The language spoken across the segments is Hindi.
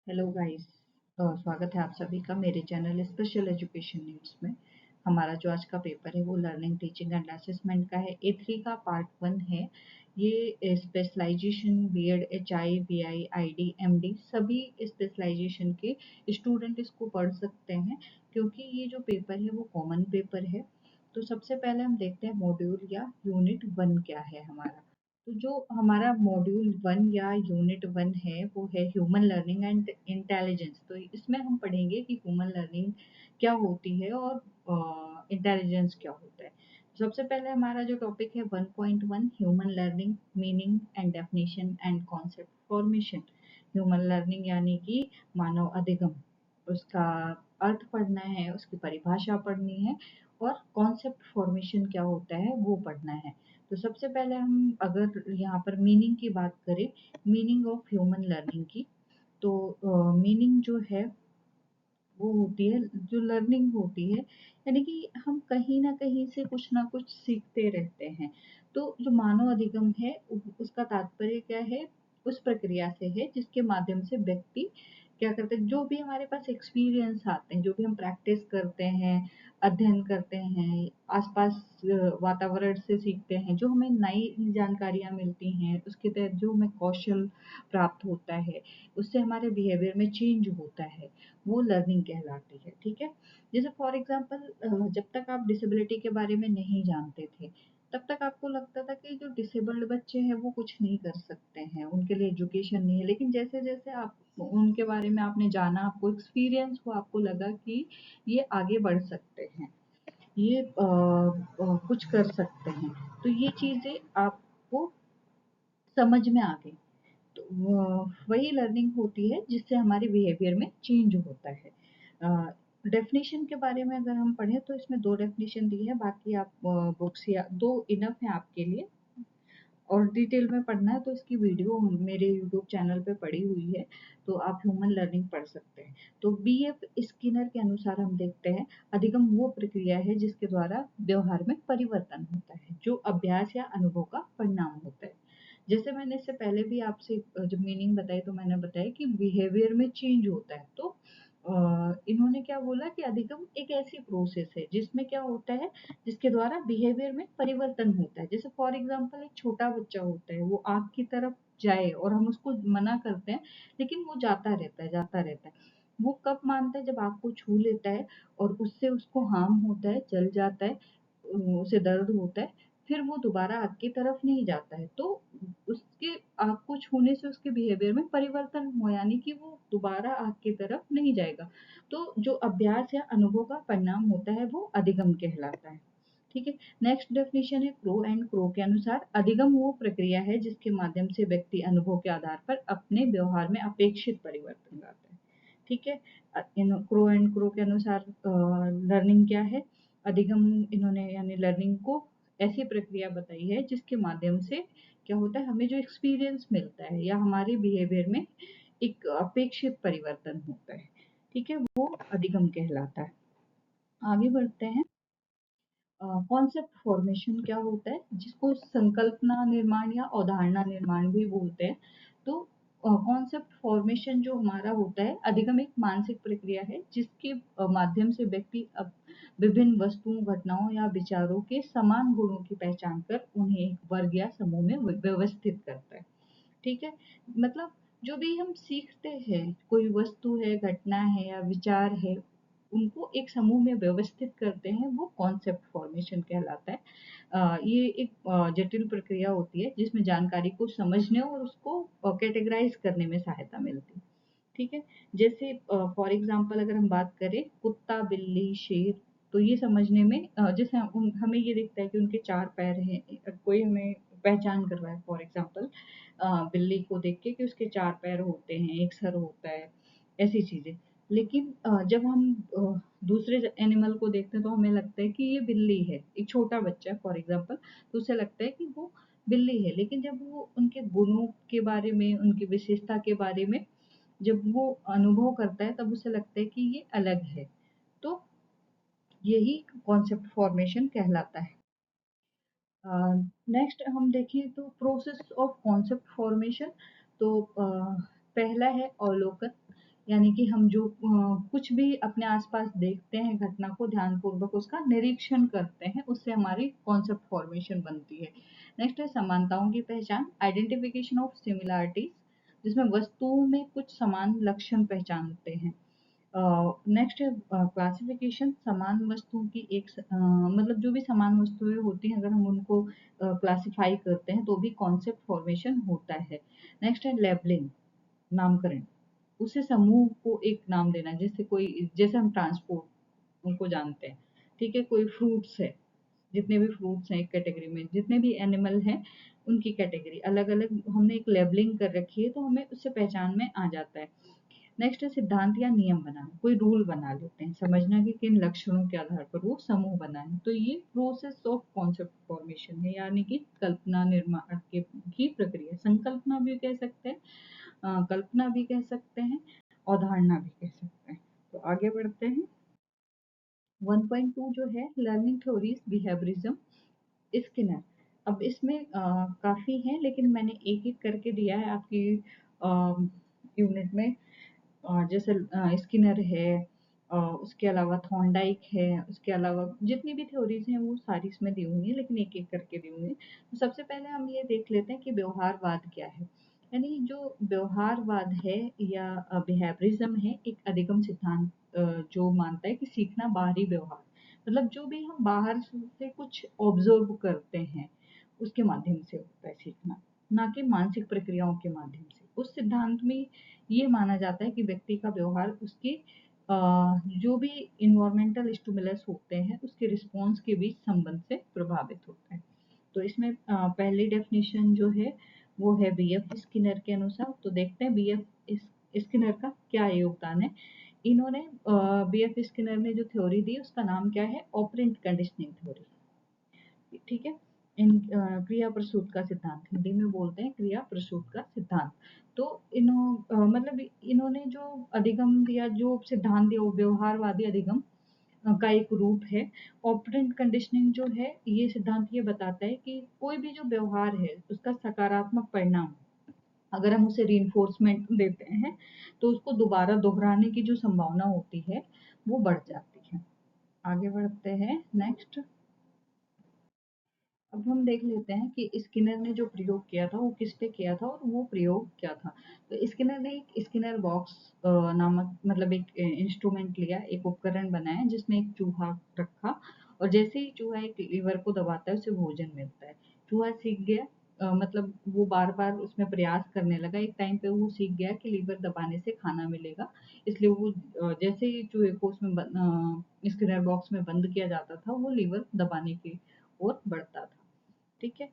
Hello guys. स्वागत है आप सभी का मेरे चैनल स्पेशल एजुकेशन नीड्स में। हमारा जो आज का पेपर है वो लर्निंग टीचिंग एंड असेसमेंट का है। A3 का पार्ट 1 है। ये specialization BEd HI BI ID MD सभी स्पेशलाइजेशन के स्टूडेंट इसको पढ़ सकते हैं, क्योंकि ये जो पेपर है वो कॉमन पेपर है। तो सबसे पहले हम देखते हैं मॉड्यूल या यूनिट 1 क्या है हमारा। तो जो हमारा मॉड्यूल 1 या यूनिट 1 है वो है ह्यूमन लर्निंग एंड इंटेलिजेंस। तो इसमें हम पढ़ेंगे कि ह्यूमन लर्निंग क्या होती है और इंटेलिजेंस क्या होता है। सबसे पहले हमारा जो टॉपिक है 1.1 human learning meaning and definition and concept formation. Human learning यानी कि मानव अधिगम, उसका अर्थ पढ़ना है, उसकी परिभाषा पढ़नी है और कॉन्सेप्ट फॉर्मेशन क्या होता है वो पढ़ना है। तो सबसे पहले हम अगर यहाँ पर मीनिंग की बात करें, मीनिंग ऑफ ह्यूमन लर्निंग की, तो मीनिंग जो है वो होती है, जो लर्निंग होती है यानी कि हम कहीं ना कहीं से कुछ ना कुछ सीखते रहते हैं। तो जो मानव अधिगम है उसका तात्पर्य क्या है, उस प्रक्रिया से है जिसके माध्यम से व्यक्ति क्या करते हैं, जो भी हमारे पास एक्सपीरियंस आते हैं, जो भी हम प्रैक्टिस करते हैं, अध्ययन करते हैं, आसपास वातावरण से सीखते हैं, जो हमें नई जानकारियां मिलती हैं, उसके तहत जो हमें कौशल प्राप्त होता है, उससे हमारे बिहेवियर में चेंज होता है, वो लर्निंग कहलाती है। ठीक है। जैसे फॉर एग्जांपल जब तक आप डिसेबिलिटी के बारे में नहीं जानते थे, तब तक आपको लगता था कि जो डिसेबल्ड बच्चे हैं वो कुछ नहीं कर सकते हैं, उनके लिए एजुकेशन नहीं है। लेकिन जैसे जैसे आप उनके बारे में आपने जाना, आपको एक्सपीरियंस हुआ, आपको लगा कि ये आगे बढ़ सकते हैं, ये कुछ कर सकते हैं, तो ये चीजें आपको समझ में आ गई। तो वही लर्निंग होती है जिससे हमारे बिहेवियर में चेंज होता है। डेफिनेशन के बारे में अगर हम पढ़ें तो इसमें दो डेफिनेशन दी है, बाकी आप बुक्स या दो इनफ है आपके लिए। और डिटेल में पढ़ना है तो इसकी वीडियो मेरे यूट्यूब चैनल पे पड़ी हुई है, तो आप ह्यूमन लर्निंग पढ़ सकते हैं। तो बीएफ स्किनर के अनुसार हम देखते हैं, अधिगम वो प्रक्रिया है जिसके द्वारा व्यवहार में परिवर्तन होता है, जो अभ्यास या अनुभव का परिणाम होता है। जैसे मैंने इससे पहले भी आपसे जब मीनिंग बताई तो मैंने बताया कि बिहेवियर में चेंज होता है। तो इन्होंने क्या बोला कि अधिगम एक ऐसी प्रोसेस है जिसमें क्या होता है, जिसके द्वारा बिहेवियर में परिवर्तन होता है। जैसे फॉर एग्जांपल एक छोटा बच्चा होता है, वो आग की तरफ जाए और हम उसको मना करते हैं, लेकिन वो जाता रहता है, जाता रहता है। वो कब मानता है, जब आग को छू लेता है और उससे उसको हार्म होता है, जल जाता है, उसे दर्द होता है, फिर वो दोबारा आग की तरफ नहीं जाता है। तो उसके आग को छूने से उसके बिहेवियर में परिवर्तन हुआ, यानी कि वो दोबारा आग की तरफ नहीं जाएगा। तो जो अभ्यास या अनुभव का परिणाम होता है वो अधिगम कहलाता है। ठीक है। नेक्स्ट डेफिनेशन है क्रो एंड क्रो के अनुसार, अधिगम वो प्रक्रिया है जिसके माध्यम से व्यक्ति अनुभव के आधार पर अपने व्यवहार में अपेक्षित परिवर्तन लाता है। ठीक है। क्रो एंड क्रो के अनुसार लर्निंग क्या है, अधिगम, इन्होंने यानी लर्निंग को ऐसी प्रक्रिया बताई है जिसके माध्यम से क्या होता है, हमें जो एक्सपीरियंस मिलता है या हमारे बिहेवियर में एक अपेक्षित परिवर्तन होता है। ठीक है, वो अधिगम कहलाता है। आगे बढ़ते हैं। कॉन्सेप्ट फॉर्मेशन क्या होता है, जिसको संकल्पना निर्माण या अवधारणा निर्माण भी बोलते हैं। तो कॉन्सेप्ट फॉर्मेशन जो हमारा होता है, अधिगम एक मानसिक प्रक्रिया है जिसके माध्यम से व्यक्ति अब विभिन्न वस्तुओं, घटनाओं या विचारों के समान गुणों की पहचान कर उन्हें एक वर्ग या समूह में व्यवस्थित करता है। ठीक है। मतलब जो भी हम सीखते हैं, कोई वस्तु है, घटना है या विचार है, उनको एक समूह में व्यवस्थित करते हैं, वो कॉन्सेप्ट फॉर्मेशन कहलाता है। ये एक जटिल प्रक्रिया होती है जिसमें जानकारी को समझने और उसको कैटेगराइज करने में सहायता मिलती है। ठीक है। जैसे फॉर एग्जांपल अगर हम बात करें कुत्ता, बिल्ली, शेर, तो ये समझने में जैसे हमें ये दिखता है कि उनके 4 पैर हैं, कोई हमें पहचान कर रहा है फॉर एग्जांपल बिल्ली को देख के कि उसके 4 पैर होते हैं, एक सर होता है, ऐसी चीज़ें। लेकिन जब हम दूसरे एनिमल को देखते हैं तो हमें लगता है कि ये बिल्ली है, एक छोटा बच्चा है फॉर एग्जांपल, तो उसे लगता है कि वो बिल्ली है। लेकिन जब वो उनके गुणों के बारे में, उनकी विशेषता के बारे में जब वो अनुभव करता है, तब उसे लगता है कि ये अलग है। तो यही कॉन्सेप्ट फॉर्मेशन कहलाता है। नेक्स्ट हम देखें तो प्रोसेस ऑफ कॉन्सेप्ट फॉर्मेशन। तो पहला है अवलोकन, यानी कि हम जो कुछ भी अपने आसपास देखते हैं घटना को ध्यानपूर्वक उसका निरीक्षण करते हैं, उससे हमारी कॉन्सेप्ट फॉर्मेशन बनती है। नेक्स्ट है समानताओं की पहचान, आइडेंटिफिकेशन ऑफ सिमिलैरिटीज, जिसमें वस्तुओं में कुछ समान लक्षण पहचानते हैं। नेक्स्ट है क्लासिफिकेशन, समान वस्तुओं की मतलब जो भी समान वस्तुएं होती हैं, अगर हम उनको क्लासिफाई करते हैं तो भी कॉन्सेप्ट फॉर्मेशन होता है। नेक्स्ट है लेबलिंग, नामकरण, उसे समूह को एक नाम देना, जैसे कोई, जैसे हम ट्रांसपोर्ट उनको जानते हैं, ठीक है, कोई फ्रूट्स है, जितने भी फ्रूट्स हैं एक कैटेगरी में, जितने भी एनिमल हैं उनकी कैटेगरी अलग अलग हमने एक लेबलिंग कर रखी है, तो हमें उससे पहचान में आ जाता है। नेक्स्ट है सिद्धांत या नियम बनाना, कोई रूल बना लेते हैं, समझना कि किन लक्षणों के आधार पर वो समूह बना है। तो ये प्रोसेस ऑफ कॉन्सेप्ट फॉर्मेशन है, यानी कि कल्पना निर्माण की प्रक्रिया। संकल्पना भी कह सकते हैं, कल्पना भी कह सकते हैं, अवधारणा भी कह सकते हैं। तो आगे बढ़ते हैं। 1.2 जो है लर्निंग थ्योरीज बिहेवियरिज्म, स्किनर। अब इसमें काफ़ी हैं, लेकिन मैंने एक-एक करके दिया है आपकी यूनिट में। जैसे स्किनर है, उसके अलावा थॉर्नडाइक है, उसके अलावा जितनी भी थ्योरीज़ हैं वो सारी इसमें दी हुई हैं, लेकिन एक-एक करके दी हुई हैं। तो सबसे पहले हम ये देख लेते हैं कि व्यवहारवाद क्या है। यानी जो व्यवहारवाद है या बिहेवियरिज्म है, एक अधिगम सिद्धांत जो मानता है कि सीखना बाहरी व्यवहार, मतलब जो भी हम बाहर से कुछ ऑब्जर्व करते हैं उसके माध्यम से होता है सीखना, ना कि मानसिक प्रक्रियाओं के माध्यम से। उस सिद्धांत में ये माना जाता है कि व्यक्ति का व्यवहार उसके जो भी इन्वायरमेंटल स्टिमुलस होते हैं उसके रिस्पॉन्स के बीच संबंध से प्रभावित होता है। तो इसमें पहली डेफिनेशन जो है वो है बीएफ स्किनर के अनुसार। तो देखते हैं बीएफ स्किनर का क्या योगदान है। इन्होंने बीएफ स्किनर ने जो थ्योरी दी उसका नाम क्या है, ऑपरेंट कंडीशनिंग थ्योरी, ठीक है। क्रिया प्रसूत का सिद्धांत, हिंदी में बोलते हैं क्रिया प्रसूत का सिद्धांत। तो मतलब इन्होंने जो अधिगम दिया, जो सिद्धांत दिया, वो व्यवहारवादी अधिगम का एक रूप है। ऑपरेंट कंडीशनिंग जो है, ये सिद्धांत ये बताता है कि कोई भी जो व्यवहार है उसका सकारात्मक परिणाम, अगर हम उसे रीइंफोर्समेंट देते हैं तो उसको दोबारा दोहराने की जो संभावना होती है वो बढ़ जाती है। आगे बढ़ते हैं। नेक्स्ट, अब हम देख लेते हैं कि स्किनर ने जो प्रयोग किया था वो किस पे किया था और वो प्रयोग क्या था। तो स्किनर ने एक स्किनर बॉक्स नामक, मतलब एक इंस्ट्रूमेंट लिया, एक उपकरण बनाया जिसमें एक चूहा रखा, और जैसे ही चूहा एक लीवर को दबाता है उसे भोजन मिलता है। चूहा सीख गया, मतलब वो बार बार उसमें प्रयास करने लगा, एक टाइम पे वो सीख गया कि लीवर दबाने से खाना मिलेगा। इसलिए वो जैसे ही चूहे को उसमें स्किनर बॉक्स में बंद किया जाता था वो लीवर दबाने की ओर बढ़ता था, ठीक है।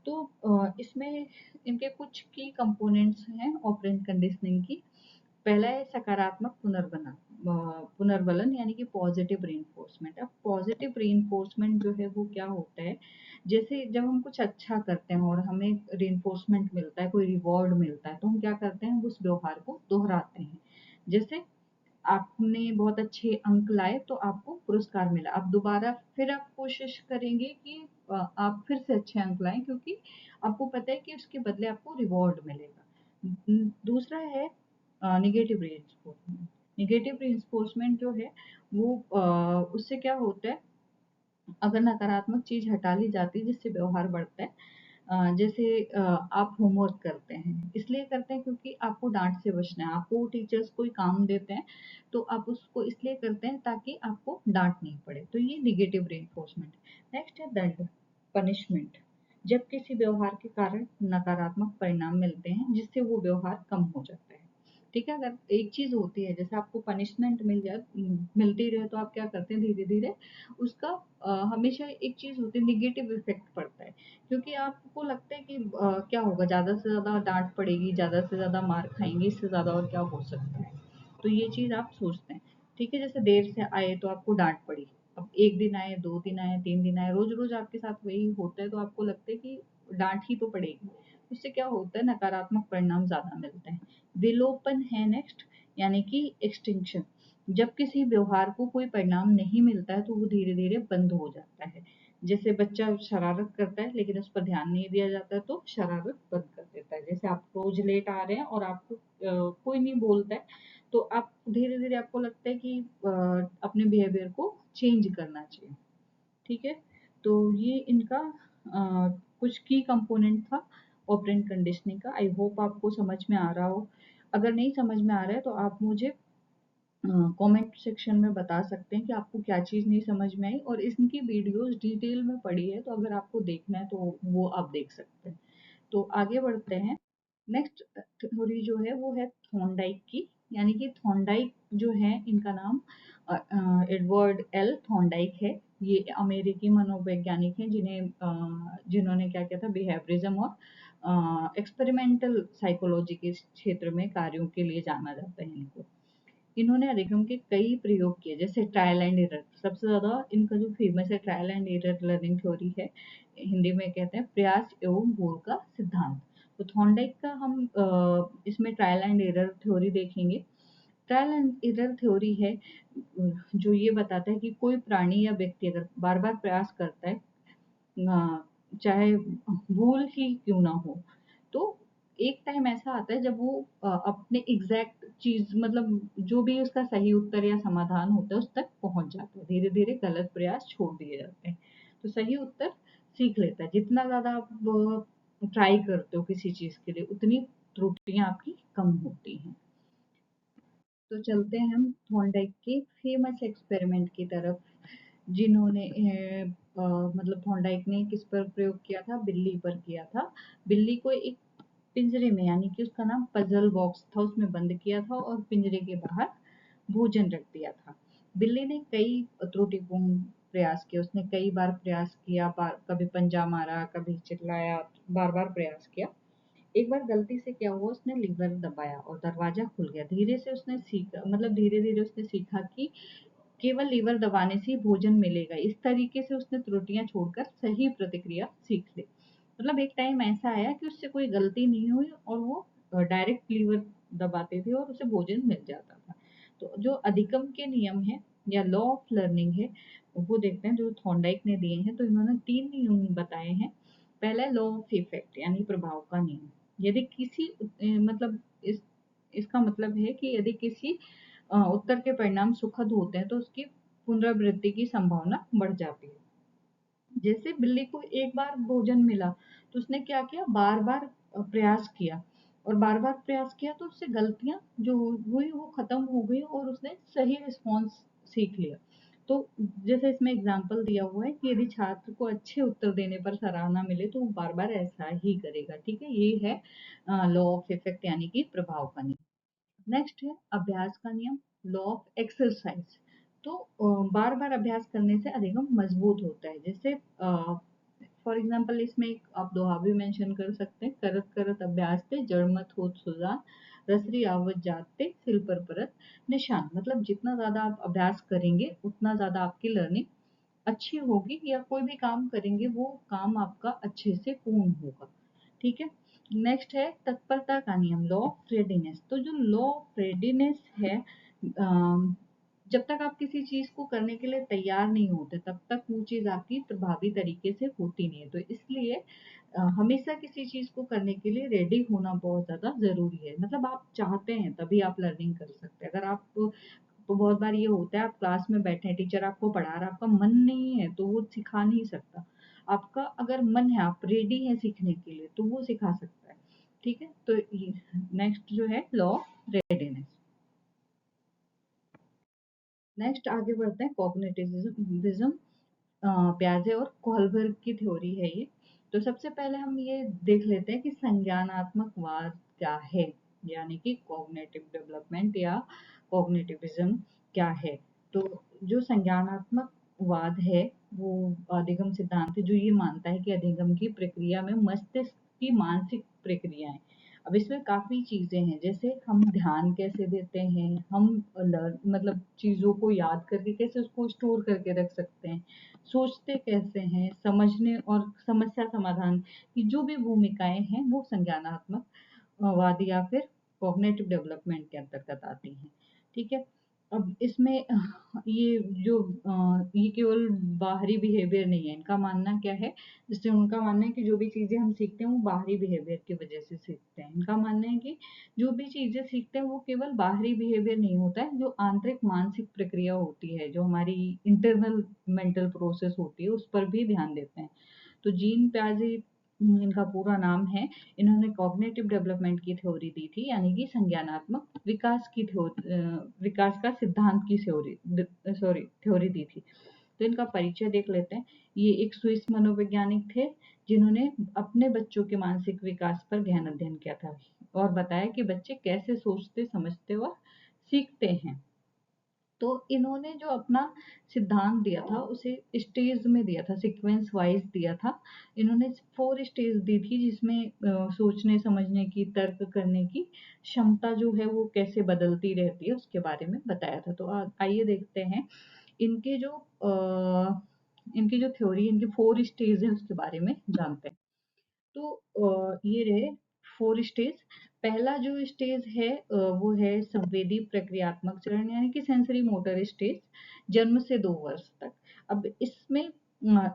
तो इसमें इनके कुछ की कंपोनेंट्स हैं ऑपरेंट कंडीशनिंग की। पहला है सकारात्मक पुनर्बलन, यानी कि पॉजिटिव रीइंफोर्समेंट। अब पॉजिटिव रीइंफोर्समेंट जो है वो क्या होता है, जैसे जब हम कुछ अच्छा करते हैं और हमें रीइंफोर्समेंट मिलता है, कोई रिवॉर्ड मिलता है, तो हम क्या करते हैं, उस व्यवहार को दोहराते हैं। जैसे आपने बहुत अच्छे अंक लाए तो आपको पुरस्कार मिला, आप दोबारा फिर आप कोशिश करेंगे कि आप फिर से अच्छे अंक लाएं, क्योंकि आपको पता है कि उसके बदले आपको रिवॉर्ड मिलेगा। दूसरा है निगेटिव रीइंफोर्समेंट। निगेटिव रीइंफोर्समेंट जो है वो उससे क्या होता है, अगर नकारात्मक चीज हटा ली जाती है जिससे व्यवहार बढ़ता है। जैसे आप होमवर्क करते हैं, इसलिए करते हैं क्योंकि आपको डांट से बचना है, आपको टीचर्स कोई काम देते हैं तो आप उसको इसलिए करते हैं ताकि आपको डांट नहीं पड़े, तो ये निगेटिव रेनफोर्समेंट। नेक्स्ट है दंड, पनिशमेंट, जब किसी व्यवहार के कारण नकारात्मक परिणाम मिलते हैं जिससे वो व्यवहार कम हो जाता है, ठीक है। अगर एक चीज होती है, जैसे आपको पनिशमेंट मिलती रहे, तो आप क्या करते हैं, धीरे धीरे उसका हमेशा एक चीज होती है, निगेटिव इफेक्ट पड़ता है, क्योंकि आपको लगता है कि क्या होगा, ज़्यादा से ज़्यादा डाँट पड़ेगी, ज़्यादा से ज़्यादा मार खाएँगे, इससे ज़्यादा और क्या हो सकता है। तो ये चीज़ आप सोचते हैं, ठीक है। जैसे देर से आए तो आपको डाँट पड़ी, अब 1 दिन आए, 2 दिन आए, 3 दिन आए, रोज़-रोज़ आपके साथ वही होता है, तो आपको लगता है कि डाँट ही तो पड़ेगी। इससे क्या होता है, नकारात्मक परिणाम ज़्यादा मिलते हैं। विलोपन है नेक्स्ट, यानी कि एक्सटिंक्शन। जब किसी व्यवहार को कोई परिणाम नहीं मिलता है तो वो धीरे-धीरे बंद हो जाता है। जैसे बच्चा शरारत करता है लेकिन उस पर ध्यान नहीं दिया जाता है तो शरारत बंद कर देता है। जैसे आप रोज लेट आ रहे हैं और आपको कोई नहीं बोलता है, तो आप धीरे-धीरे आपको लगता है कि अपने बिहेवियर को चेंज करना चाहिए, ठीक है? तो ये इनका कुछ की कंपोनेंट था ऑपरेंट कंडीशनिंग का। आई होप आपको समझ में आ रहा हो। अगर नहीं समझ में आ रहा है तो आप मुझे कमेंट सेक्शन में बता सकते हैं कि आपको क्या चीज़ नहीं समझ में आई, और इनकी वीडियोस डिटेल में पड़ी है, तो अगर आपको देखना है तो वो आप देख सकते हैं। तो आगे बढ़ते हैं। नेक्स्ट थ्योरी जो है वो है थॉर्नडाइक की, यानी कि थॉर्नडाइक जो है इनका नाम एडवर्ड एल थॉर्नडाइक है। ये अमेरिकी मनोवैज्ञानिक हैं जिन्होंने क्या किया था, बिहेवियरिज्म और एक्सपेरिमेंटल साइकोलॉजी के क्षेत्र में कार्यों के लिए जाना जाता है इनको। इन्होंने अधिगम के कई प्रयोग किए, जैसे ट्रायल एंड एरर। सबसे ज़्यादा इनका जो फेमस है trial and error learning theory है, हिंदी में कहते हैं प्रयास एवं भूल का सिद्धांत। तो थॉर्नडाइक का हम इसमें ट्रायल एंड एरर थ्योरी देखेंगे। ट्रायल एंड एरर थ्योरी है जो ये बताता है कि कोई प्राणी या व्यक्ति अगर बार बार प्रयास करता है, चाहे भूल ही क्यों ना हो, तो एक टाइम ऐसा आता है जब वो अपने एग्जैक्ट चीज, मतलब जो भी उसका सही उत्तर या समाधान होता है उस तक पहुंच जाता है। धीरे धीरे गलत प्रयास छोड़ दिए जाते हैं, तो सही उत्तर सीख लेता है। जितना ज्यादा आप ट्राई करते हो किसी चीज के लिए, उतनी त्रुटियां आपकी कम होती हैं। तो चलते हैं हम थॉर्नडाइक के फेमस एक्सपेरिमेंट की तरफ, जिन्होंने मतलब थॉर्नडाइक ने किस पर प्रयोग किया था, बिल्ली पर किया था। बिल्ली को एक पिंजरे में, यानी कि उसका नाम पजल बॉक्स था, उसमें बंद किया था और पिंजरे के बाहर भोजन रख दिया था। बिल्ली ने कई त्रुटिपूर्ण प्रयास किए, उसने कई बार प्रयास किया, कभी पंजा मारा, कभी चिल्लाया, बार बार प्रयास किया। एक बार गलती से क्या हुआ, उसने लीवर दबाया और दरवाजा खुल गया। धीरे से उसने सीखा, मतलब धीरे धीरे उसने सीखा कि केवल लीवर दबाने से ही भोजन मिलेगा। इस तरीके से उसने त्रुटियां छोड़कर सही प्रतिक्रिया सीख ली। मतलब एक टाइम ऐसा आया कि उससे कोई गलती नहीं हुई और वो डायरेक्ट लीवर दबाते थे और उसे भोजन मिल जाता था। तो जो अधिगम के नियम है या लॉ ऑफ लर्निंग है, वो देखते हैं जो थॉर्नडाइक ने दिए हैं। तो इन्होंने 3 नियम बताए हैं। पहला लॉ ऑफ इफेक्ट, यानी प्रभाव का नियम। यदि किसी मतलब इसका मतलब है कि यदि किसी उत्तर के परिणाम सुखद होते हैं तो उसकी पुनरावृत्ति की संभावना बढ़ जाती है। जैसे बिल्ली को एक बार भोजन मिला, तो उसने क्या किया, बार बार प्रयास किया, और बार बार प्रयास किया तो उससे गलतियां जो हुई वो खत्म हो गई और उसने सही रिस्पॉन्स सीख लिया। तो जैसे इसमें एग्जाम्पल दिया हुआ है कि यदि छात्र को अच्छे उत्तर देने पर सराहना मिले तो वो बार बार ऐसा ही करेगा। ठीक है, ये है लॉ ऑफ इफेक्ट, यानी कि प्रभाव का नियम। नेक्स्ट है अभ्यास का नियम, लॉ ऑफ एक्सरसाइज। तो बार बार अभ्यास करने से अधिगम मजबूत होता है। जैसे फॉर एग्जाम्पल इसमें एक आप दोहा भी मेंशन कर सकते हैं, करत करत अभ्यास ते जड़ मत होत सुजान, रसरी आवत जाते सिल पर परत निशान। मतलब जितना ज्यादा आप अभ्यास करेंगे उतना ज्यादा आपकी लर्निंग अच्छी होगी, या कोई भी काम करेंगे वो काम आपका अच्छे से पूर्ण होगा। ठीक है। नेक्स्ट है तत्परता का नियम, लॉ ऑफ रेडीनेस। तो जो लॉ ऑफ रेडीनेस है, जब तक आप किसी चीज को करने के लिए तैयार नहीं होते तब तक वो चीज आपकी प्रभावी तरीके से होती नहीं है। तो इसलिए हमेशा किसी चीज को करने के लिए रेडी होना बहुत ज्यादा जरूरी है। मतलब आप चाहते हैं तभी आप लर्निंग कर सकते हैं। अगर आप तो बहुत बार ये होता है, आप क्लास में बैठे हैं, टीचर आपको पढ़ा रहा है, आपका मन नहीं है तो वो सिखा नहीं सकता। आपका अगर मन है, आप रेडी हैं सीखने के लिए, तो वो सिखा सकता है। ठीक है। तो नेक्स्ट जो है लॉ ऑफ रेडीनेस। नेक्स्ट आगे बढ़ते हैं कॉग्निटिविज्म, प्याजे और कोहलबर्ग की थ्योरी है ये। तो सबसे पहले हम ये देख लेते हैं कि संज्ञानात्मकवाद क्या है, यानी कि कॉग्निटिव डेवलपमेंट या कॉग्निटिविज्म क्या है। तो जो संज्ञानात्मकवाद है वो अधिगम सिद्धांत है जो ये मानता है कि अधिगम की प्रक्रिया में मस्तिष्क की मानसिक प्रक्रियाएं। अब इसमें काफी चीजें हैं, जैसे हम ध्यान कैसे देते हैं, हम मतलब चीजों को याद करके कैसे उसको स्टोर करके रख सकते हैं, सोचते कैसे हैं, समझने और समस्या समाधान की जो भी भूमिकाएं हैं वो संज्ञानात्मक वाद या फिर कॉग्निटिव डेवलपमेंट के अंतर्गत आती हैं। ठीक है। अब इसमें ये जो ये केवल बाहरी बिहेवियर नहीं है, इनका मानना क्या है, जैसे उनका मानना है कि जो भी चीज़ें हम सीखते हैं वो बाहरी बिहेवियर की वजह से सीखते हैं। इनका मानना है कि जो भी चीज़ें सीखते हैं वो केवल बाहरी बिहेवियर नहीं होता है, जो आंतरिक मानसिक प्रक्रिया होती है, जो हमारी इंटरनल मेंटल प्रोसेस होती है, उस पर भी ध्यान देते हैं। तो जीन प्याजे इनका पूरा नाम है। इन्होंने कॉग्निटिव डेवलपमेंट की थ्योरी दी थी, यानी कि संज्ञानात्मक विकास की विकास का सिद्धांत की थ्योरी दी थी। तो इनका परिचय देख लेते हैं। ये एक स्विस मनोवैज्ञानिक थे, जिन्होंने अपने बच्चों के मानसिक विकास पर गहन अध्ययन किया था और बताया कि बच्चे कैसे सोचते, समझते और सीखते हैं। तो इन्होंने जो अपना सिद्धांत दिया था उसे स्टेज में दिया था, सीक्वेंस वाइज दिया था। इन्होंने 4 स्टेज दी थी, जिसमें सोचने समझने की, तर्क करने की क्षमता जो है वो कैसे बदलती रहती है उसके बारे में बताया था। तो आइए देखते हैं इनके जो इनकी जो थ्योरी, इनके 4 स्टेज है उसके बारे में जानते हैं। तो ये रहे 4 स्टेज। पहला जो स्टेज है वो है संवेदी प्रक्रियात्मक चरण, यानी कि सेंसरी मोटर स्टेज, जन्म से 2 वर्ष तक। अब इसमें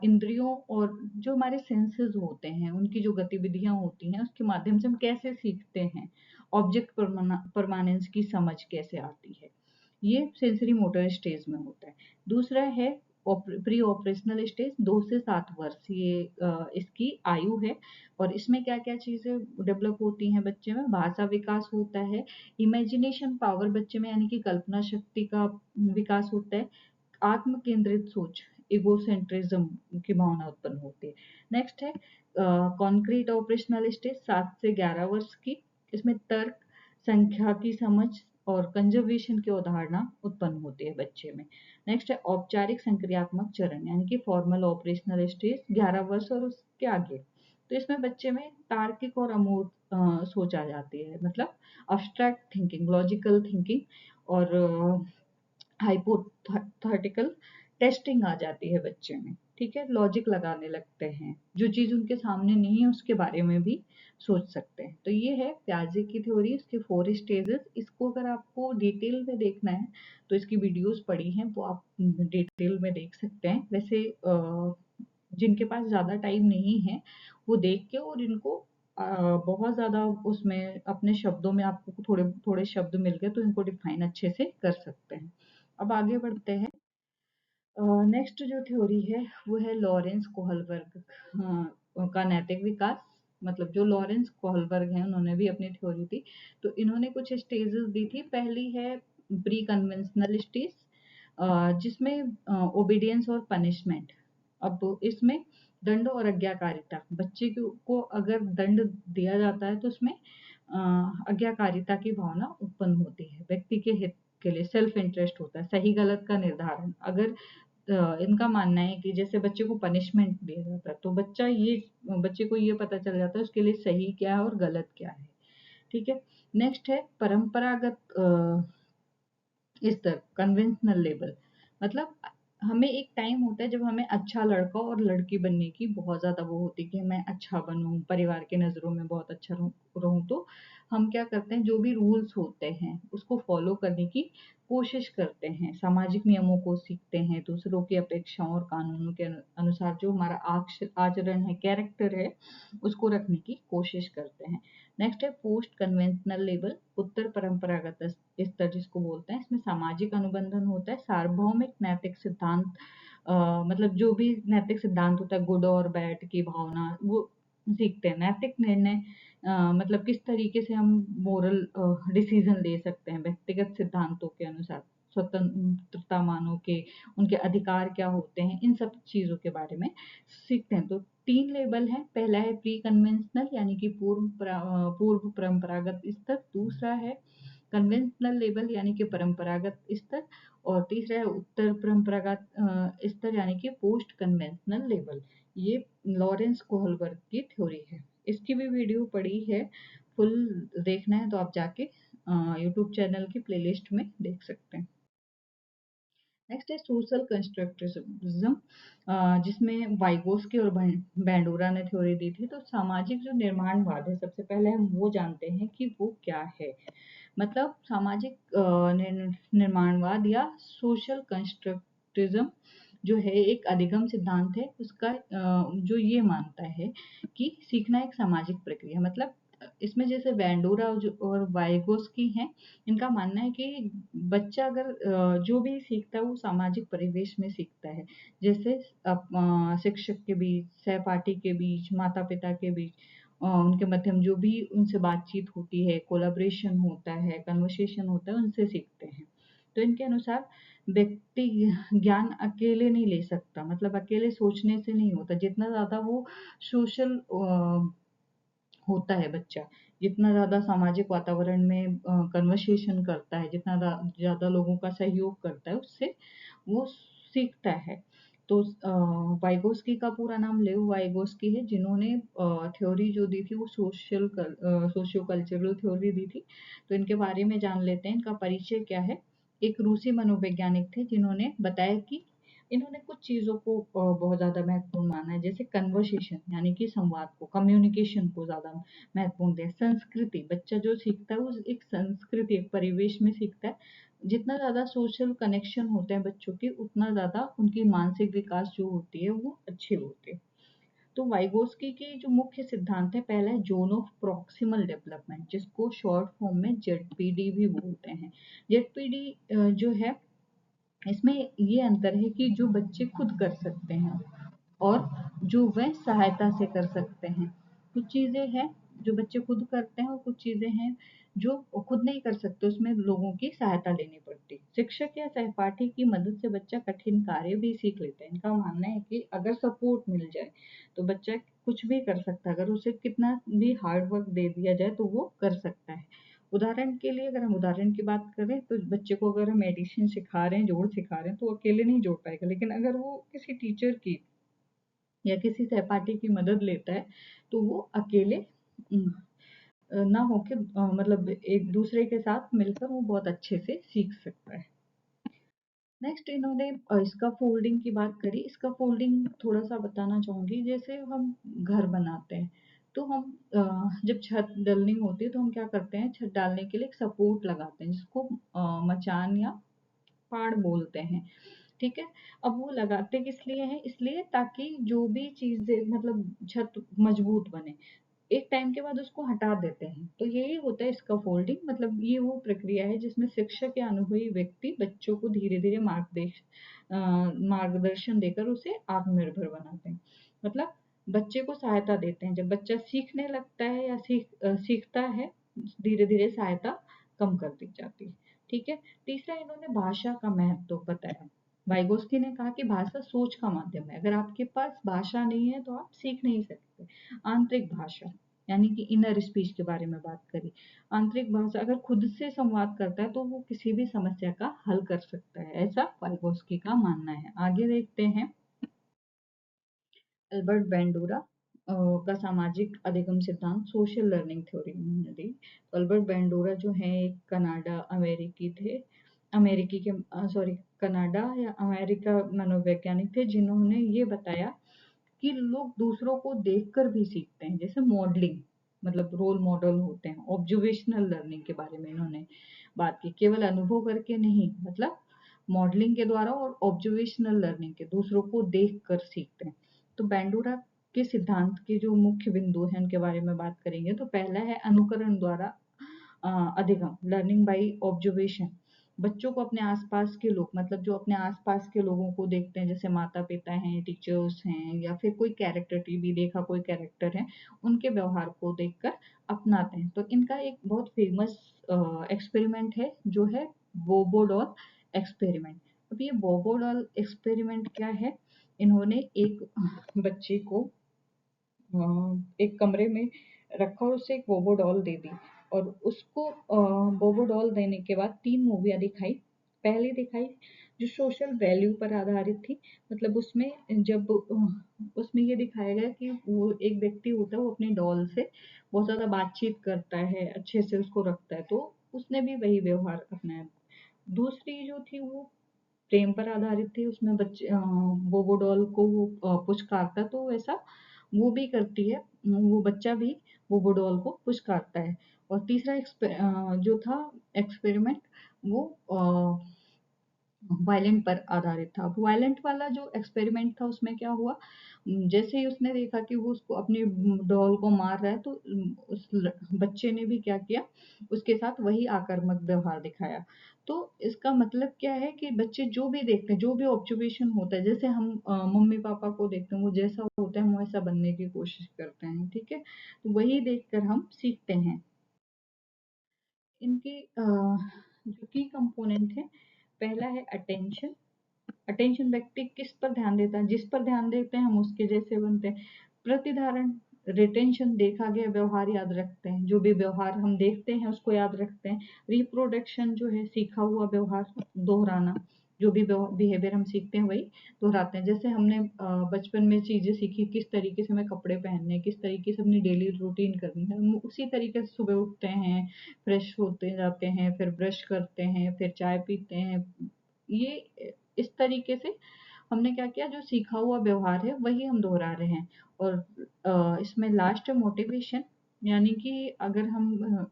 इंद्रियों और जो हमारे सेंसेस होते हैं, उनकी जो गतिविधियां होती हैं, उसके माध्यम से हम कैसे सीखते हैं, ऑब्जेक्ट परमानेंस की समझ कैसे आती है, ये सेंसरी मोटर स्टेज में होता है। दूसरा है प्री ऑपरेशनल स्टेज, 2 से 7 वर्ष, ये इसकी आयु है। और इसमें क्या-क्या चीज़ें डेवलप होती हैं बच्चे में, भाषा विकास होता है, इमेजिनेशन पावर बच्चे में यानी कि कल्पना शक्ति का विकास होता है, आत्म केंद्रित सोच, इगोसेंट्रिज्म की भावना उत्पन्न होती है। नेक्स्ट है कॉन्क्रीट ऑपरेशनल स्टेज, 7 से 11 वर्ष की। इसमें तर्क, संख्या की समझ और कंजर्वेशन की अवधारणा उत्पन्न होती है बच्चे में। नेक्स्ट है औपचारिक संक्रियात्मक चरण, यानी कि फॉर्मल ऑपरेशनल स्टेज, 11 वर्ष और उसके आगे। तो इसमें बच्चे में तार्किक और अमूर्त सोच आ जाती है, मतलब अब्स्ट्रैक्ट थिंकिंग, लॉजिकल थिंकिंग और हाइपोथेटिकल टेस्टिंग आ जाती है बच्चे में। ठीक है, लॉजिक लगाने लगते हैं, जो चीज़ उनके सामने नहीं है उसके बारे में भी सोच सकते हैं। तो ये है प्याजे की थ्योरी, इसके 4 स्टेजेस। इसको अगर आपको डिटेल में देखना है तो इसकी वीडियोस पड़ी हैं, वो आप डिटेल में देख सकते हैं। वैसे जिनके पास ज़्यादा टाइम नहीं है वो देख के और इनको बहुत ज़्यादा उसमें अपने शब्दों में आपको थोड़े थोड़े शब्द मिल गए तो इनको डिफाइन अच्छे से कर सकते हैं। अब आगे बढ़ते हैं। नेक्स्ट जो थ्योरी है वो है लॉरेंस कोहलबर्ग का नैतिक विकास। मतलब जो लॉरेंस कोहलबर्ग हैं उन्होंने भी अपनी थ्योरी दी। तो इन्होंने कुछ स्टेजेस दी थी। पहली है प्री कन्वेंशनल स्टेज, जिसमें ओबीडियंस और पनिशमेंट। अब इसमें दंड और आज्ञाकारिता, बच्चे को अगर दंड दिया जाता है तो उसमें आज्ञाकारिता की भावना उत्पन्न होती है। व्यक्ति के हित के लिए सेल्फ इंटरेस्ट होता है, सही गलत का निर्धारण। अगर इनका मानना है कि जैसे बच्चे को पनिशमेंट दिया जाता है तो बच्चे को ये पता चल जाता है उसके लिए सही क्या है और गलत क्या है। ठीक है। नेक्स्ट है परंपरागत स्तर, कन्वेंशनल लेवल। मतलब हमें एक टाइम होता है जब हमें अच्छा लड़का और लड़की बनने की बहुत ज़्यादा वो होती है कि मैं अच्छा बनूँ, परिवार की नज़रों में बहुत अच्छा रहूँ। तो हम क्या करते हैं, जो भी रूल्स होते हैं उसको फॉलो करने की कोशिश करते हैं, सामाजिक नियमों को सीखते हैं, दूसरों की अपेक्षाओं और कानूनों के अनुसार जो हमारा आचरण है, कैरेक्टर है, उसको रखने की कोशिश करते हैं। नेक्स्ट है पोस्ट कन्वेंशनल लेवल, उत्तर परंपरागत स्तर जिसको बोलते हैं। इसमें सामाजिक अनुबंधन होता है, सार्वभौमिक नैतिक सिद्धांत, मतलब जो भी नैतिक सिद्धांत होता है, गुड और बैड की भावना, वो सीखते हैं। नैतिक निर्णय, मतलब किस तरीके से हम मोरल डिसीजन ले सकते हैं व्यक्तिगत सिद्धांतों के अनुसार, स्वतंत्रता मानो के, उनके अधिकार क्या होते हैं, इन सब चीज़ों के बारे में सीखते हैं। तो 3 लेवल हैं। पहला है प्री कन्वेंशनल, यानी कि पूर्व परंपरागत स्तर। दूसरा है कन्वेंशनल लेवल, यानी कि परंपरागत स्तर। और तीसरा है उत्तर परंपरागत स्तर, यानी कि पोस्ट कन्वेंशनल लेवल। ये लॉरेंस कोहलबर्ग की थ्योरी है। इसकी भी वीडियो पड़ी है, फुल देखना है तो आप जाके यूट्यूब चैनल की प्लेलिस्ट में देख सकते हैं। नेक्स्ट है सोशल कंस्ट्रक्टिविज्म, जिसमें वाइगोस्की और बैंडोरा ने थ्योरी दी थी। तो सामाजिक जो निर्माणवाद है, सबसे पहले हम वो जानते हैं कि वो क्या है। मतलब सामाजिक निर्माणवाद या सोशल कंस्ट्रक्टिज्म जो है एक अधिगम सिद्धांत है। उसका जो ये मानता है कि सीखना एक सामाजिक प्रक्रिया, मतलब इसमें जैसे वेंडोरा और वाइगोस्की हैं, इनका मानना है कि बच्चा अगर जो भी सीखता है वो सामाजिक परिवेश में सीखता है। जैसे शिक्षक के बीच, सहपाठी के बीच, माता पिता के बीच, उनके माध्यम जो भी उनसे बातचीत होती है, कोलैबोरेशन होता है, कन्वर्सेशन होता है, उनसे सीखते हैं। तो इनके अनुसार व्यक्ति ज्ञान अकेले नहीं ले सकता, मतलब अकेले सोचने से नहीं होता। जितना ज़्यादा वो सोशल होता है बच्चा, जितना ज़्यादा सामाजिक वातावरण में कन्वर्सेशन करता है, जितना ज़्यादा लोगों का सहयोग करता है, उससे वो सीखता है। तो वाइगोस्की का पूरा नाम लेव वाइगोस्की है, जिन्होंने थ्योरी जो दी थी वो सोशियो कल्चरल थ्योरी दी थी। तो इनके बारे में जान लेते हैं, इनका परिचय क्या है। एक रूसी मनोवैज्ञानिक थे जिन्होंने बताया कि इन्होंने कुछ चीज़ों को बहुत ज़्यादा महत्वपूर्ण माना है, जैसे कन्वर्सेशन यानी कि संवाद को, कम्युनिकेशन को ज़्यादा महत्वपूर्ण दिया। संस्कृति, बच्चा जो सीखता है वो एक संस्कृति, एक परिवेश में सीखता है। जितना ज़्यादा सोशल कनेक्शन होते हैं बच्चों के, उतना ज़्यादा उनकी मानसिक विकास जो होती है वो अच्छी होती है। तो वाइगोस्की के जो मुख्य सिद्धांत है, पहला है जोन ऑफ प्रॉक्सिमल डेवलपमेंट, जिसको शॉर्ट फॉर्म में जेडपीडी भी बोलते हैं। जेडपीडी जो है, इसमें ये अंतर है कि जो बच्चे खुद कर सकते हैं और जो वह सहायता से कर सकते हैं। कुछ चीज़ें हैं जो बच्चे खुद करते हैं और कुछ चीज़ें हैं जो खुद नहीं कर सकते, उसमें लोगों की सहायता लेनी पड़ती है। शिक्षक या सहपाठी की मदद से बच्चा कठिन कार्य भी सीख लेता है। इनका मानना है कि अगर सपोर्ट मिल जाए तो बच्चा कुछ भी कर सकता है, अगर उसे कितना भी हार्ड वर्क दे दिया जाए तो वो कर सकता है। उदाहरण के लिए अगर हम उदाहरण की बात करें तो बच्चे को अगर हम एडिशन सिखा रहे हैं, जोड़ सिखा रहे हैं, तो वो अकेले नहीं जोड़ पाएगा, लेकिन अगर वो किसी टीचर की या किसी सहपाठी की मदद लेता है तो वो अकेले ना होके मतलब एक दूसरे के साथ मिलकर वो बहुत अच्छे से सीख सकता है। नेक्स्ट इन्होंने इसका फोल्डिंग की बात करी। इसका फोल्डिंग थोड़ा सा बताना चाहूंगी। जैसे हम घर बनाते हैं तो हम जब छत डलनी होती है तो हम क्या करते हैं, छत डालने के लिए एक सपोर्ट लगाते हैं, जिसको मचान या पाड़ बोलते हैं। ठीक है। अब वो लगाते किस लिए हैं, इसलिए ताकि जो भी चीजें मतलब छत मजबूत बने, एक टाइम के बाद उसको हटा देते हैं। तो यही होता है स्कैफोल्डिंग, मतलब ये वो प्रक्रिया है जिसमें शिक्षक या अनुभवी व्यक्ति बच्चों को धीरे धीरे मार्गदर्शन देकर उसे आत्मनिर्भर बनाते हैं। मतलब बच्चे को सहायता देते हैं। जब बच्चा सीखने लगता है या सीखता है, धीरे धीरे सहायता कम कर दी जाती है। ठीक है। तीसरा, इन्होंने भाषा का महत्व बताया। वाइगोस्की ने कहा कि भाषा सोच का माध्यम है। अगर आपके पास भाषा नहीं है तो आप सीख नहीं सकते। आंतरिक भाषा यानी कि इनर स्पीच के बारे में बात करी। आंतरिक भाषा अगर खुद से संवाद करता है तो वो किसी भी समस्या का हल कर सकता है, ऐसा वाइगोस्की का मानना है। आगे देखते हैं एल्बर्ट बेंडूरा का सामाजिक अधिगम सिद्धांत, सोशल लर्निंग थ्योरी उन्होंने दी। तो एल्बर्ट बेंडूरा जो है एक कनाडा अमेरिकी थे, अमेरिकी के सॉरी कनाडा या अमेरिका मनोवैज्ञानिक थे, जिन्होंने ये बताया कि लोग दूसरों को देखकर भी सीखते हैं। जैसे मॉडलिंग, मतलब रोल मॉडल होते हैं। ऑब्जर्वेशनल लर्निंग के बारे में इन्होंने बात की, केवल अनुभव करके नहीं, मतलब मॉडलिंग के द्वारा और ऑब्जर्वेशनल लर्निंग के, दूसरों को देख कर सीखते हैं। तो बेंडूरा के सिद्धांत के जो मुख्य बिंदु हैं उनके बारे में बात करेंगे। तो पहला है अनुकरण द्वारा अधिगम, लर्निंग बाई ऑब्जर्वेशन। बच्चों को अपने आसपास के लोग, मतलब जो अपने आसपास के लोगों को देखते हैं, जैसे माता पिता हैं, टीचर्स हैं, या फिर कोई कैरेक्टर, टीवी देखा कोई कैरेक्टर है, उनके व्यवहार को देखकर अपनाते हैं। तो इनका एक बहुत फेमस एक्सपेरिमेंट है जो है बोबोडॉल एक्सपेरिमेंट। अब ये बोबोडॉल एक्सपेरिमेंट क्या है, इन्होंने एक बच्चे को एक कमरे में रखा और उसे एक बोबो डॉल दे दी, और उसको बोबो डॉल देने के बाद 3 मूवियाँ दिखाई। पहली दिखाई जो सोशल वैल्यू पर आधारित थी, मतलब उसमें जब उसमें ये दिखाया गया कि वो एक व्यक्ति होता है, वो अपनी डॉल से बहुत ज़्यादा बातचीत करता है, अच्छे से उसको रखता है, तो उसने भी वही व्यवहार अपनाया। दूसरी जो थी वो प्रेम पर आधारित थी, उसमें बच्चे बोबो डॉल को वो पुचकारता, तो वैसा वो भी करती है, वो बच्चा भी बोबो डॉल को पुचकारता है। और तीसरा जो था एक्सपेरिमेंट वो वायलेंट पर आधारित था। अब वायलेंट वाला जो एक्सपेरिमेंट था उसमें क्या हुआ, जैसे ही उसने देखा कि वो उसको अपनी डॉल को मार रहा है तो उस बच्चे ने भी क्या किया, उसके साथ वही आक्रामक व्यवहार दिखाया। तो इसका मतलब क्या है कि बच्चे जो भी देखते हैं, जो भी ऑब्जर्वेशन होता है, जैसे हम मम्मी पापा को देखते हैं, वो जैसा होता है हम वैसा बनने की कोशिश करते हैं, ठीक है। तो वही देखकर हम सीखते हैं। इनके जो की कंपोनेंट है, पहला है अटेंशन। अटेंशन व्यक्ति किस पर ध्यान देता है, जिस पर ध्यान देते हैं हम उसके जैसे बनते हैं। प्रतिधारण, रिटेंशन, देखा गया व्यवहार याद रखते हैं, जो भी व्यवहार हम देखते हैं उसको याद रखते हैं। रिप्रोडक्शन जो है सीखा हुआ व्यवहार, दोहराना, जो भी बिहेवियर हम सीखते हैं वही दोहराते हैं। जैसे हमने बचपन में चीजें सीखी, किस तरीके से हमें कपड़े पहनने, किस तरीके से अपनी डेली रूटीन करनी है, हम उसी तरीके से सुबह उठते हैं, फ्रेश होते जाते हैं, फिर ब्रश करते हैं, फिर चाय पीते हैं। ये इस तरीके से हमने क्या किया, जो सीखा हुआ व्यवहार है वही हम दोहरा रहे हैं। और इसमें लास्ट है मोटिवेशन, यानी कि अगर हम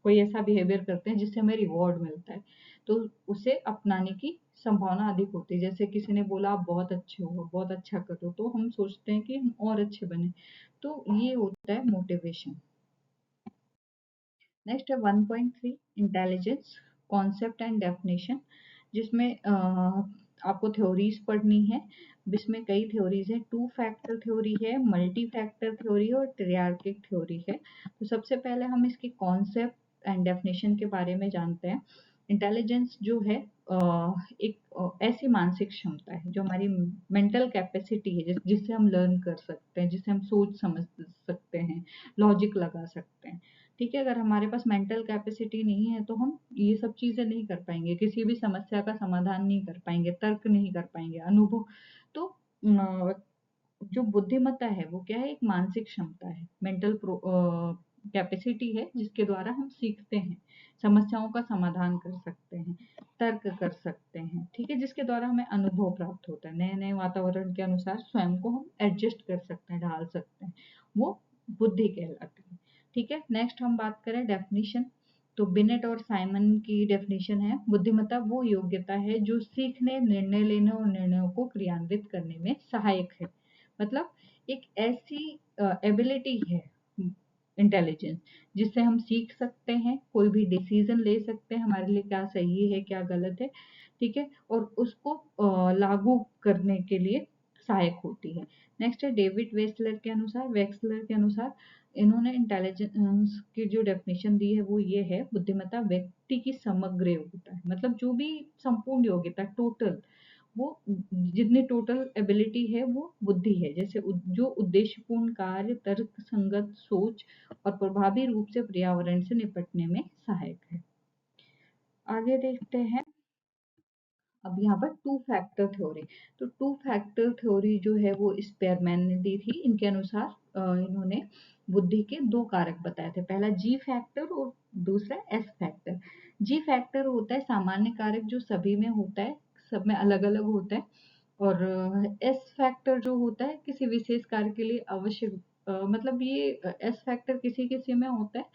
कोई ऐसा बिहेवियर करते हैं जिससे हमें रिवॉर्ड मिलता है तो उसे अपनाने की संभावना अधिक होती है। जैसे किसी ने बोला आप बहुत अच्छे हो, बहुत अच्छा करो, तो हम सोचते हैं कि हम और अच्छे बने। तो ये होता है मोटिवेशन। नेक्स्ट है 1.3 इंटेलिजेंस, कॉन्सेप्ट एंड डेफिनेशन, जिसमें आपको थ्योरीज पढ़नी है। इसमें कई थ्योरीज है, टू फैक्टर थ्योरी है, मल्टी फैक्टर थ्योरी और ट्रियार्किक थ्योरी है। तो सबसे पहले हम इसकी कॉन्सेप्ट एंड डेफिनेशन के बारे में जानते हैं। इंटेलिजेंस जो है एक ऐसी मानसिक क्षमता है जो हमारी मेंटल कैपेसिटी है, जिससे हम लर्न कर सकते हैं, जिससे हम सोच समझ सकते हैं, लॉजिक लगा सकते हैं। ठीक है, अगर हमारे पास मेंटल कैपेसिटी नहीं है तो हम ये सब चीजें नहीं कर पाएंगे, किसी भी समस्या का समाधान नहीं कर पाएंगे, तर्क नहीं कर पाएंगे, अनुभव। तो जो बुद्धिमत्ता है वो क्या है, एक मानसिक क्षमता है, मेंटल कैपेसिटी है जिसके द्वारा हम सीखते हैं, समस्याओं का समाधान कर सकते हैं, तर्क कर सकते हैं, ठीक है, जिसके द्वारा हमें अनुभव प्राप्त होता है, नए नए वातावरण के अनुसार स्वयं को हम एडजस्ट कर सकते हैं, ढाल सकते हैं, वो बुद्धि कहलाती है। ठीक है, नेक्स्ट हम बात करें डेफिनेशन। तो बिनेट और साइमन की डेफिनेशन है, बुद्धिमत्ता वो योग्यता है जो सीखने, निर्णय लेने और निर्णयों को क्रियान्वित करने में सहायक है। मतलब एक ऐसी एबिलिटी है इंटेलिजेंस, जिससे हम सीख सकते हैं, कोई भी डिसीजन ले सकते हैं, हमारे लिए क्या सही है क्या गलत है, ठीक है, और उसको लागू करने के लिए सहायक होती है। नेक्स्ट है डेविड वेक्सलर के अनुसार इन्होंने इंटेलिजेंस की जो डेफिनेशन दी है वो ये है, बुद्धिमत्ता व्यक्ति की समग्र योग्यता है, मतलब जो भी संपूर्ण योग्यता, टोटल, वो जितनी टोटल एबिलिटी है वो बुद्धि है। जैसे जो उद्देश्यपूर्ण कार्य, तर्क संगत सोच और प्रभावी रूप से पर्यावरण से निपटने में सहायक है। आगे देखते हैं अब यहाँ पर टू फैक्टर थ्योरी। तो टू फैक्टर थ्योरी जो है वो स्पेयरमैन ने दी थी। इनके अनुसार इन्होंने बुद्धि के दो कारक बताए थे, पहला जी फैक्टर और दूसरा एस फैक्टर। जी फैक्टर होता है सामान्य कारक जो सभी में होता है, सब में अलग अलग होता है। और एस फैक्टर जो होता है किसी विशेष कार्य के लिए आवश्यक, मतलब ये एस फैक्टर किसी किसी में होता है।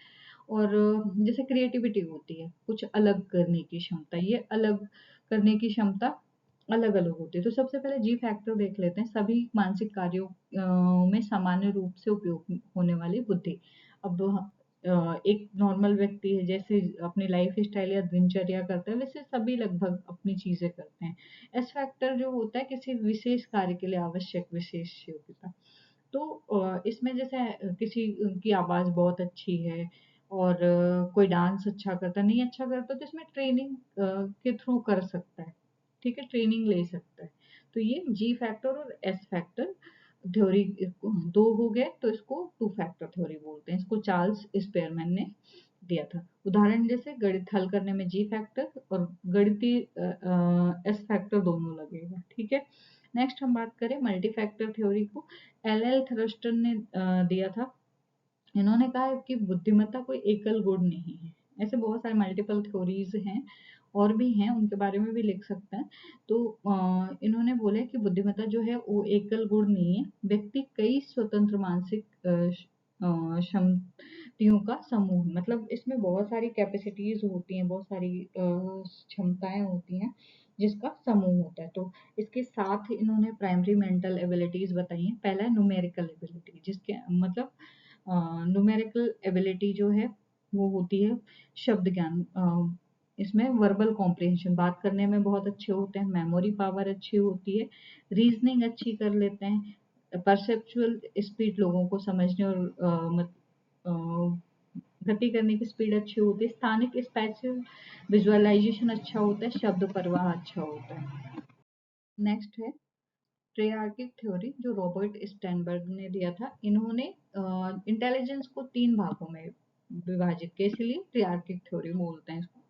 और जैसे क्रिएटिविटी होती है, कुछ अलग करने की क्षमता, ये अलग करने की क्षमता अलग अलग होती है। तो सबसे पहले जी फैक्टर देख लेते हैं, सभी मानसिक कार्यों में सामान्य रूप से उपयोग होने वाली बुद्धि। अब एक नॉर्मल व्यक्ति है, जैसे अपनी लाइफ स्टाइल या दिनचर्या करता है वैसे सभी लगभग अपनी चीजें करते हैं। एस फैक्टर जो होता है किसी विशेष कार्य के लिए आवश्यक विशेष योग्यता। तो इसमें जैसे किसी की आवाज़ बहुत अच्छी है और कोई डांस अच्छा करता है, नहीं अच्छा करता तो इसमें ट्रेनिंग के थ्रू कर सकता है, ठीक है, ट्रेनिंग ले सकता है। तो ये जी फैक्टर और एस फैक्टर थ्योरी दो हो गए, तो इसको टू फैक्टर थ्योरी बोलते हैं। इसको चार्ल्स स्पेयरमैन ने दिया था। उदाहरण जैसे गणित हल करने में जी फैक्टर और गणितीय एस फैक्टर दोनों लगेगा, ठीक है। नेक्स्ट हम बात करें मल्टी फैक्टर थ्योरी को, एल एल थ्रस्टन ने दिया था। इन्होंने कहा है कि बुद्धिमत्ता कोई एकल गुण नहीं है, ऐसे बहुत सारे मल्टीपल थ्योरीज हैं और भी हैं, उनके बारे में भी लिख सकते हैं। तो इन्होंने बोले कि बुद्धिमत्ता जो है वो एकल गुण नहीं है, व्यक्ति कई स्वतंत्र मानसिक शक्तियों का समूह, मतलब इसमें बहुत सारी कैपेसिटीज होती हैं, बहुत सारी क्षमताएं होती हैं जिसका समूह होता है। तो इसके साथ इन्होंने प्राइमरी मेंटल एबिलिटीज बताई हैं। पहला है न्यूमेरिकल एबिलिटी, जिसके मतलब न्यूमेरिकल एबिलिटी जो है वो होती है शब्द ज्ञान। इसमें वर्बल कॉम्प्रिहेंशन, बात करने में बहुत अच्छे होते हैं, मेमोरी पावर अच्छी होती है, रीजनिंग अच्छी कर लेते हैं, परसेप्चुअल स्पीड, लोगों को समझने और गति करने की स्पीड अच्छी होती है, स्थानिक स्पैशियल विजुअलाइजेशन अच्छा होता है, शब्द प्रवाह अच्छा होता है। नेक्स्ट है ट्रियार्किक थ्योरी, जो रॉबर्ट स्टैनबर्ग ने दिया था। इन्होंने इंटेलिजेंस को 3 भागों में विभाजित किया, इसलिए ट्रियार्किक थ्योरी बोलते हैं इसको।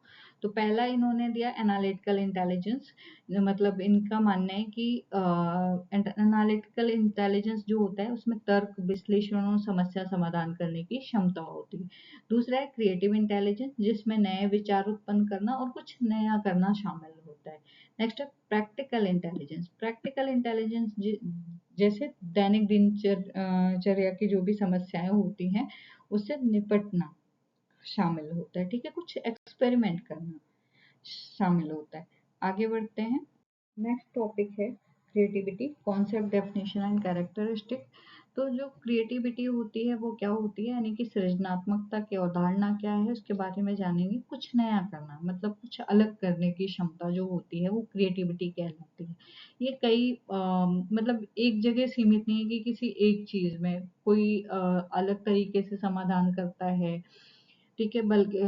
तो पहला इन्होंने दिया एनालिटिकल इंटेलिजेंस, मतलब इनका मानना है कि एनालिटिकल इंटेलिजेंस जो होता है उसमें तर्क, विश्लेषण और समस्या समाधान करने की क्षमता होती है। दूसरा है क्रिएटिव इंटेलिजेंस, जिसमें नए विचार उत्पन्न करना और कुछ नया करना शामिल होता है। नेक्स्ट है प्रैक्टिकल इंटेलिजेंस। प्रैक्टिकल इंटेलिजेंस जैसे दैनिक दिनचर्या की जो भी समस्याएं होती हैं उससे निपटना शामिल होता है। ठीक है, कुछ एक्सपेरिमेंट करना शामिल होता है। आगे बढ़ते हैं। नेक्स्ट टॉपिक है creativity, concept, definition and characteristic. तो जो क्रिएटिविटी होती है वो क्या होती है, यानी कि सृजनात्मकता की अवधारणा क्या है उसके बारे में जानेंगे। कुछ नया करना, मतलब कुछ अलग करने की क्षमता जो होती है वो क्रिएटिविटी कहलाती है। ये कई मतलब एक जगह सीमित नहीं है कि किसी एक चीज में कोई अलग तरीके से समाधान करता है। ठीक है, बल्कि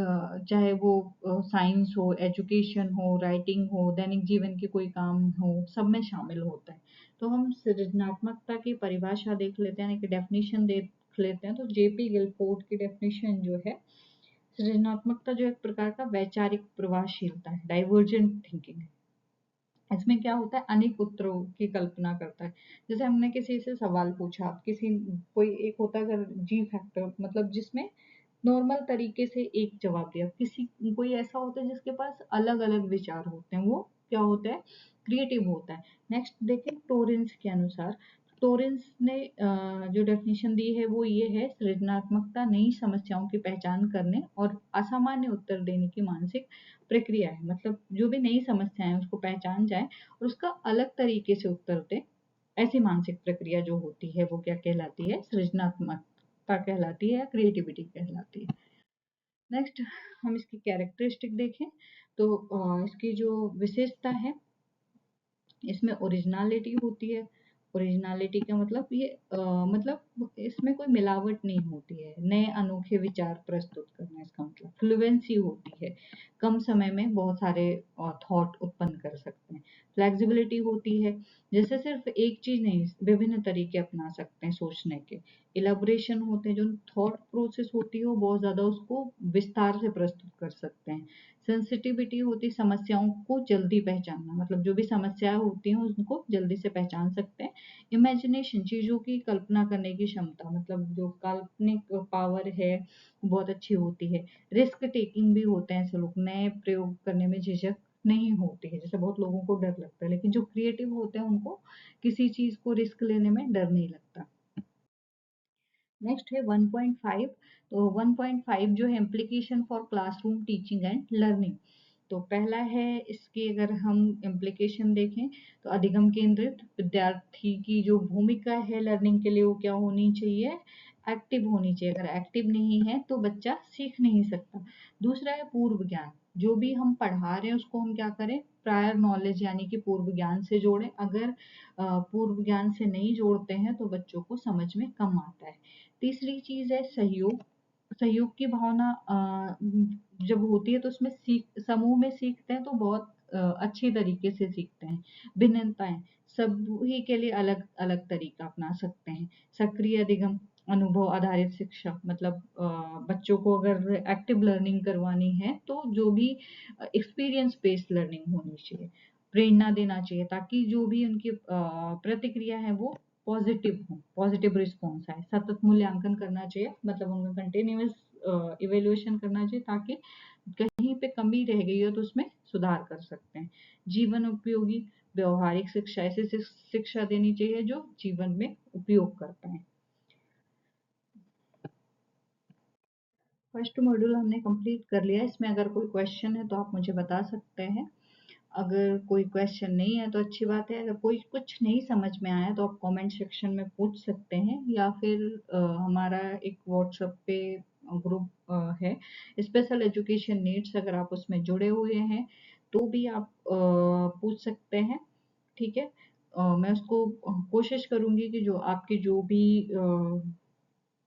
चाहे वो साइंस हो, एजुकेशन हो, राइटिंग हो, दैनिक जीवन के कोई काम हो, सब में शामिल होता है। तो हम सृजनात्मकता की परिभाषा देख लेते हैं, यानी कि डेफिनेशन देख लेते हैं। तो जेपी गिलफोर्ड की डेफिनेशन जो है, सृजनात्मकता जो एक प्रकार का वैचारिक प्रवाहशीलता है, डाइवर्जेंट थिंकिंग है। इसमें क्या होता है, अनेक उत्तरों की कल्पना करता है। जैसे हमने किसी से सवाल पूछा, किसी कोई एक होता है अगर जी फैक्टर, मतलब जिसमें नॉर्मल तरीके से एक जवाब दिया, किसी कोई ऐसा होता है जिसके पास अलग अलग विचार होते हैं, वो क्या होता है, क्रिएटिव होता है। नेक्स्ट देखें टोरेंस के अनुसार। टोरेंस ने जो डेफिनेशन दी है वो ये है, सृजनात्मकता नई समस्याओं की पहचान करने और असामान्य उत्तर देने की मानसिक प्रक्रिया है। मतलब जो भी नई समस्याएं उसको पहचान जाए और उसका अलग तरीके से उत्तर दे, ऐसी मानसिक प्रक्रिया जो होती है वो क्या कहलाती है, सृजनात्मकता कहलाती है या क्रिएटिविटी कहलाती है। नेक्स्ट हम इसकी कैरेक्टरिस्टिक देखें तो इसकी जो विशेषता है, इसमें ओरिजिनलिटी होती है। ओरिजिनलिटी का मतलब ये मतलब इसमें कोई मिलावट नहीं होती है, नए अनोखे विचार प्रस्तुत करना इसका मतलब। फ्लुएंसी होती है, कम समय में बहुत सारे थॉट उत्पन्न कर सकते हैं। फ्लेक्सिबिलिटी होती है, जैसे सिर्फ एक चीज नहीं, विभिन्न तरीके अपना सकते हैं सोचने के। इलेबोरेशन होते हैं, जो थॉट प्रोसेस होती है वो बहुत ज्यादा उसको विस्तार से प्रस्तुत कर सकते हैं। सेंसिटिविटी होती है, समस्याओं को जल्दी पहचानना, मतलब जो भी समस्याएं होती हैं उनको जल्दी से पहचान सकते हैं। इमेजिनेशन, चीजों की कल्पना करने की क्षमता, मतलब जो काल्पनिक पावर है वो बहुत अच्छी होती है। रिस्क टेकिंग भी होते हैं ऐसे लोग, नए प्रयोग करने में झिझक नहीं होती है, जैसे बहुत लोगों को डर लगता है, लेकिन जो क्रिएटिव होते हैं उनको किसी चीज को रिस्क लेने में डर नहीं लगता। नेक्स्ट है 1.5। तो 1.5 जो है implication for classroom teaching and learning. तो पहला है इसकी अगर हम इम्प्लीकेशन देखें तो अधिगम केंद्रित, विद्यार्थी की जो भूमिका है लर्निंग के लिए वो क्या होनी चाहिए, एक्टिव होनी चाहिए। अगर एक्टिव नहीं है तो बच्चा सीख नहीं सकता। दूसरा है पूर्व ज्ञान, जो भी हम पढ़ा रहे हैं उसको हम क्या करें, प्रायर नॉलेज यानी कि पूर्व ज्ञान से जोड़ें। अगर पूर्व ज्ञान से नहीं जोड़ते हैं तो बच्चों को समझ में कम आता है। तीसरी चीज है सहयोग। सहयोग की भावना जब होती है तो उसमें सीख, समूह में सीखते हैं तो बहुत अच्छी तरीके से सीखते हैं। भिन्नताएं, सभी के लिए अलग अलग तरीका अपना सकते हैं। सक्रिय अधिगम, अनुभव आधारित शिक्षा, मतलब बच्चों को अगर एक्टिव लर्निंग करवानी है तो जो भी एक्सपीरियंस बेस्ड लर्निंग होनी चाहिए। प्रेरणा देना चाहिए ताकि जो भी उनकी प्रतिक्रिया है वो पॉजिटिव हो, पॉजिटिव रिस्पॉन्स आए। सतत मूल्यांकन करना चाहिए, मतलब उनका कंटिन्यूअस इवेल्युएशन करना चाहिए ताकि कहीं पे कमी रह गई हो तो उसमें सुधार कर सकते हैं। जीवन उपयोगी व्यवहारिक शिक्षा, ऐसी शिक्षा देनी चाहिए जो जीवन में उपयोग कर पाए। फर्स्ट मॉड्यूल हमने कंप्लीट कर लिया। इसमें अगर कोई क्वेश्चन है तो आप मुझे बता सकते हैं। अगर कोई क्वेश्चन नहीं है तो अच्छी बात है। अगर कोई कुछ नहीं समझ में आया तो आप कमेंट सेक्शन में पूछ सकते हैं, या फिर हमारा एक व्हाट्सएप पे ग्रुप है स्पेशल एजुकेशन नीड्स, अगर आप उसमें जुड़े हुए हैं तो भी आप पूछ सकते हैं। ठीक है। मैं उसको कोशिश करूंगी कि जो आपकी जो भी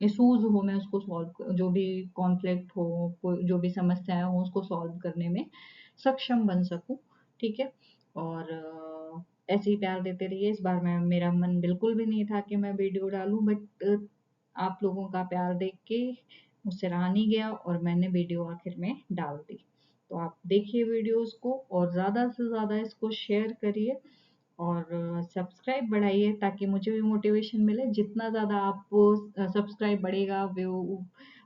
इश्यूज हो मैं उसको सॉल्व, जो भी कॉन्फ्लिक्ट हो, कोई जो भी समस्याएं हो उसको सॉल्व करने में सक्षम बन सकूं। ठीक है। और ऐसे ही प्यार देते रहिए। इस बार मैं, मेरा मन बिल्कुल भी नहीं था कि मैं वीडियो डालूं, बट आप लोगों का प्यार देख के मुझसे रहा नहीं गया और मैंने वीडियो आखिर में डाल दी। तो आप देखिए वीडियोस को और ज़्यादा से ज़्यादा इसको शेयर करिए और सब्सक्राइब बढ़ाइए ताकि मुझे भी मोटिवेशन मिले। जितना ज़्यादा आप सब्सक्राइब बढ़ेगा, व्यू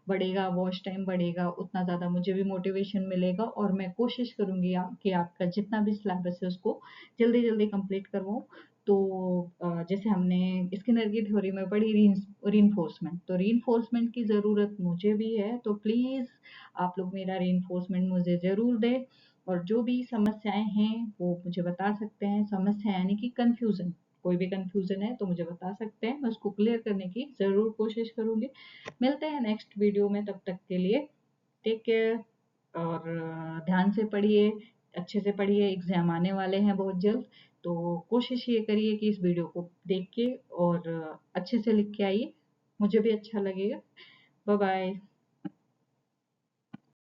बढ़ेगा, वॉच टाइम बढ़ेगा, उतना ज़्यादा मुझे भी मोटिवेशन मिलेगा और मैं कोशिश करूँगी कि आपका जितना भी सिलेबस है उसको जल्दी जल्दी कंप्लीट करवाऊँ। तो जैसे हमने स्किनर की थ्योरी में पढ़ी रीइंफोर्समेंट, तो रीइंफोर्समेंट की ज़रूरत मुझे भी है। तो प्लीज़ आप लोग मेरा रीइंफोर्समेंट मुझे ज़रूर दें। और जो भी समस्याएँ हैं वो मुझे बता सकते हैं। समस्या यानी कि कन्फ्यूज़न, कोई भी कन्फ्यूज़न है तो मुझे बता सकते हैं, मैं उसको क्लियर करने की ज़रूर कोशिश करूँगी। मिलते हैं नेक्स्ट वीडियो में, तब तक के लिए टेक केयर। और ध्यान से पढ़िए, अच्छे से पढ़िए, एग्ज़ाम आने वाले हैं बहुत जल्द। तो कोशिश ये करिए कि इस वीडियो को देख के और अच्छे से लिख के आइए, मुझे भी अच्छा लगेगा। Bye bye.